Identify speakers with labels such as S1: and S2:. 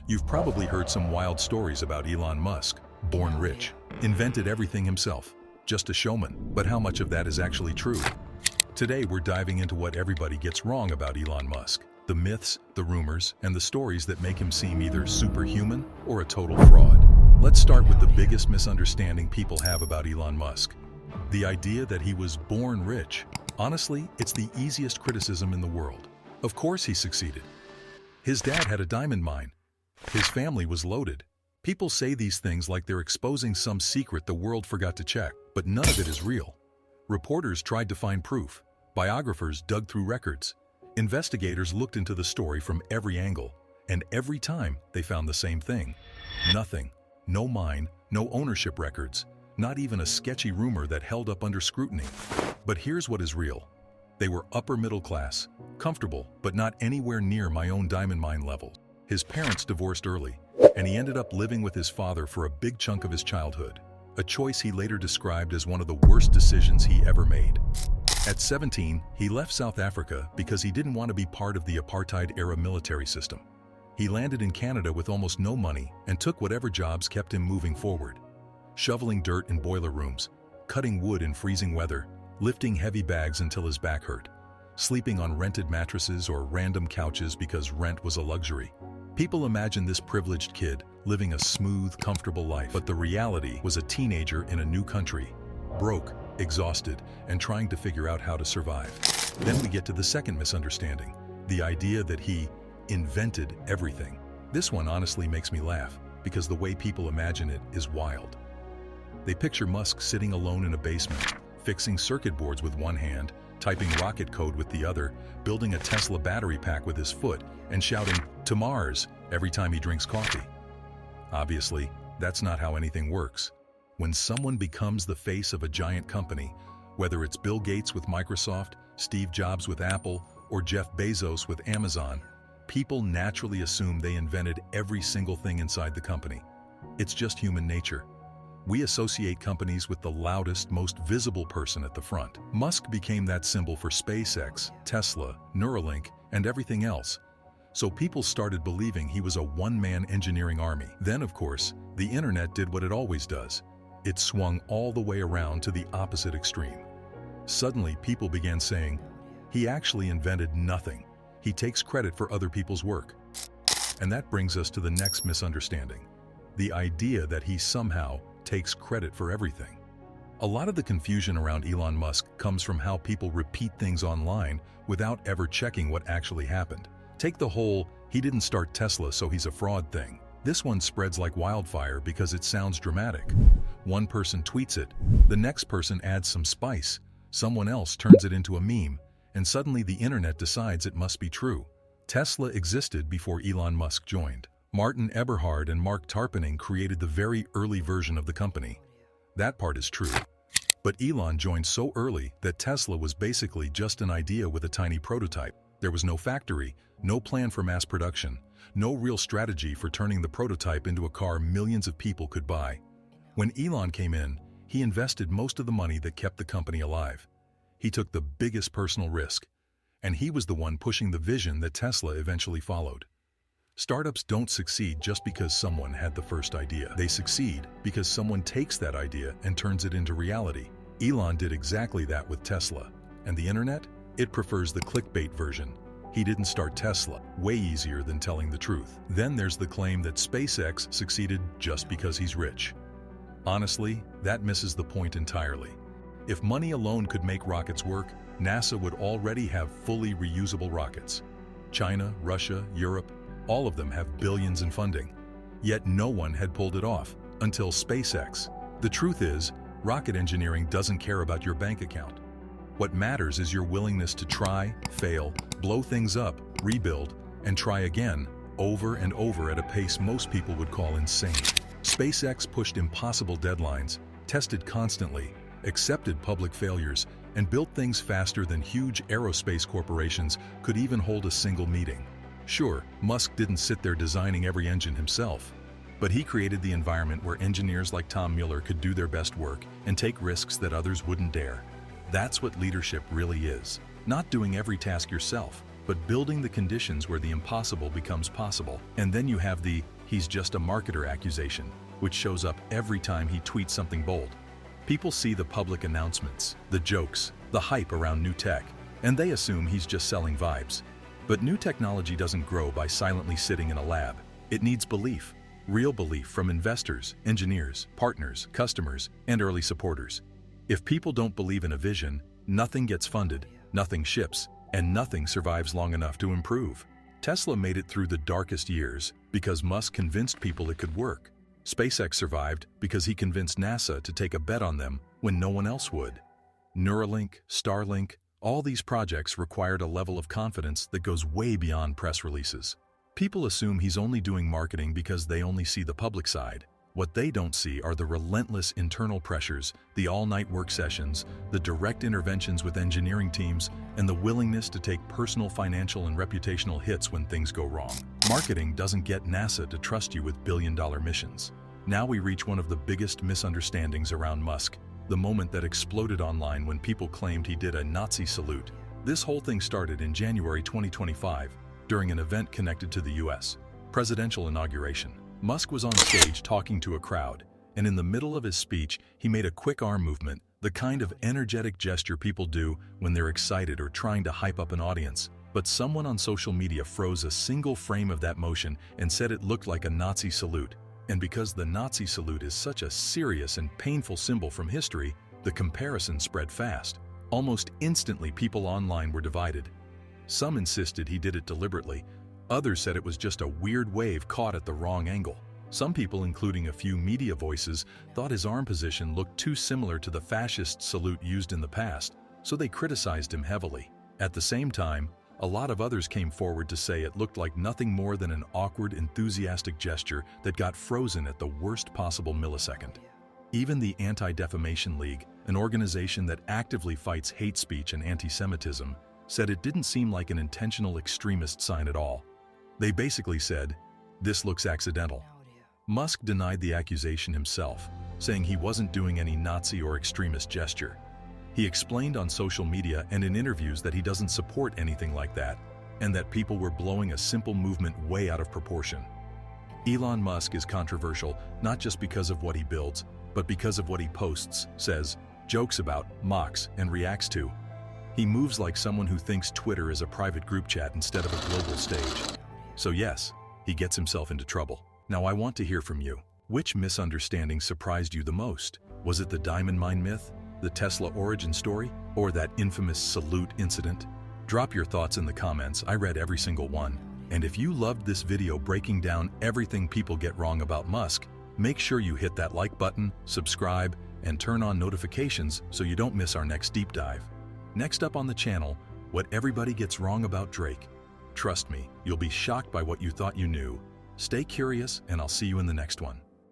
S1: You've probably heard some wild stories about Elon Musk, born rich, invented everything himself, just a showman. But how much of that is actually true? Today we're diving into what everybody gets wrong about Elon Musk, the myths, the rumors, and the stories that make him seem either superhuman or a total fraud. Let's start with the biggest misunderstanding people have about Elon Musk. The idea that he was born rich. Honestly, it's the easiest criticism in the world. Of course he succeeded. His dad had a diamond mine. His family was loaded. People say these things like they're exposing some secret the world forgot to check, but none of it is real. Reporters tried to find proof. Biographers dug through records. Investigators looked into the story from every angle, and every time they found the same thing. Nothing. No mine, no ownership records, not even a sketchy rumor that held up under scrutiny. But here's what is real. They were upper middle class, comfortable, but not anywhere near my own diamond mine level. His parents divorced early, and he ended up living with his father for a big chunk of his childhood, a choice he later described as one of the worst decisions he ever made. At 17, he left South Africa because he didn't want to be part of the apartheid-era military system. He landed in Canada with almost no money and took whatever jobs kept him moving forward. Shoveling dirt in boiler rooms, cutting wood in freezing weather, lifting heavy bags until his back hurt, sleeping on rented mattresses or random couches because rent was a luxury. People imagined this privileged kid living a smooth, comfortable life, but the reality was a teenager in a new country, broke, exhausted, and trying to figure out how to survive. Then we get to the second misunderstanding, the idea that he invented everything. This one honestly makes me laugh, because the way people imagine it is wild. They picture Musk sitting alone in a basement, fixing circuit boards with one hand, typing rocket code with the other, building a Tesla battery pack with his foot, and shouting, "To Mars," every time he drinks coffee. Obviously, that's not how anything works. When someone becomes the face of a giant company, whether it's Bill Gates with Microsoft, Steve Jobs with Apple, or Jeff Bezos with Amazon, people naturally assume they invented every single thing inside the company. It's just human nature. We associate companies with the loudest, most visible person at the front. Musk became that symbol for SpaceX, Tesla, Neuralink, and everything else. So people started believing he was a one-man engineering army. Then, of course, the internet did what it always does. It swung all the way around to the opposite extreme. Suddenly, people began saying, he actually invented nothing. He takes credit for other people's work. And that brings us to the next misunderstanding. The idea that he somehow takes credit for everything. A lot of the confusion around Elon Musk comes from how people repeat things online without ever checking what actually happened. Take the whole, he didn't start Tesla so he's a fraud thing. This one spreads like wildfire because it sounds dramatic. One person tweets it, the next person adds some spice, someone else turns it into a meme, and suddenly the internet decides it must be true. Tesla existed before Elon Musk joined. Martin Eberhard and Mark Tarpenning created the very early version of the company. That part is true. But Elon joined so early that Tesla was basically just an idea with a tiny prototype. There was no factory, no plan for mass production, no real strategy for turning the prototype into a car millions of people could buy. When Elon came in, he invested most of the money that kept the company alive. He took the biggest personal risk, and he was the one pushing the vision that Tesla eventually followed. Startups don't succeed just because someone had the first idea. They succeed because someone takes that idea and turns it into reality. Elon did exactly that with Tesla. And the internet? It prefers the clickbait version. He didn't start Tesla. Way easier than telling the truth. Then there's the claim that SpaceX succeeded just because he's rich. Honestly, that misses the point entirely. If money alone could make rockets work, NASA would already have fully reusable rockets. China, Russia, Europe, all of them have billions in funding. Yet no one had pulled it off until SpaceX. The truth is, rocket engineering doesn't care about your bank account. What matters is your willingness to try, fail, blow things up, rebuild, and try again, over and over at a pace most people would call insane. SpaceX pushed impossible deadlines, tested constantly, accepted public failures, and built things faster than huge aerospace corporations could even hold a single meeting. Sure, Musk didn't sit there designing every engine himself, but he created the environment where engineers like Tom Mueller could do their best work and take risks that others wouldn't dare. That's what leadership really is. Not doing every task yourself, but building the conditions where the impossible becomes possible. And then you have the he's just a marketer accusation, which shows up every time he tweets something bold. People see the public announcements, the jokes, the hype around new tech, and they assume he's just selling vibes. But new technology doesn't grow by silently sitting in a lab. It needs belief, real belief from investors, engineers, partners, customers, and early supporters. If people don't believe in a vision, nothing gets funded, nothing ships, and nothing survives long enough to improve. Tesla made it through the darkest years because Musk convinced people it could work. SpaceX survived because he convinced NASA to take a bet on them when no one else would. Neuralink, Starlink, all these projects required a level of confidence that goes way beyond press releases. People assume he's only doing marketing because they only see the public side. What they don't see are the relentless internal pressures, the all-night work sessions, the direct interventions with engineering teams, and the willingness to take personal financial and reputational hits when things go wrong. Marketing doesn't get NASA to trust you with billion-dollar missions. Now we reach one of the biggest misunderstandings around Musk, the moment that exploded online when people claimed he did a Nazi salute. This whole thing started in January 2025, during an event connected to the U.S. presidential inauguration. Musk was on stage talking to a crowd, and in the middle of his speech, he made a quick arm movement, the kind of energetic gesture people do when they're excited or trying to hype up an audience. But someone on social media froze a single frame of that motion and said it looked like a Nazi salute. And because the Nazi salute is such a serious and painful symbol from history, the comparison spread fast. Almost instantly, people online were divided. Some insisted he did it deliberately. Others said it was just a weird wave caught at the wrong angle. Some people, including a few media voices, thought his arm position looked too similar to the fascist salute used in the past, so they criticized him heavily. At the same time, a lot of others came forward to say it looked like nothing more than an awkward, enthusiastic gesture that got frozen at the worst possible millisecond. Even the Anti-Defamation League, an organization that actively fights hate speech and anti-Semitism, said it didn't seem like an intentional extremist sign at all. They basically said, "This looks accidental." Musk denied the accusation himself, saying he wasn't doing any Nazi or extremist gesture. He explained on social media and in interviews that he doesn't support anything like that, and that people were blowing a simple movement way out of proportion. Elon Musk is controversial not just because of what he builds, but because of what he posts, says, jokes about, mocks, and reacts to. He moves like someone who thinks Twitter is a private group chat instead of a global stage. So yes, he gets himself into trouble. Now I want to hear from you. Which misunderstanding surprised you the most? Was it the diamond mine myth, the Tesla origin story, or that infamous salute incident? Drop your thoughts in the comments. I read every single one. And if you loved this video breaking down everything people get wrong about Musk, make sure you hit that like button, subscribe, and turn on notifications so you don't miss our next deep dive. Next up on the channel, what everybody gets wrong about Drake. Trust me, you'll be shocked by what you thought you knew. Stay curious, and I'll see you in the next one.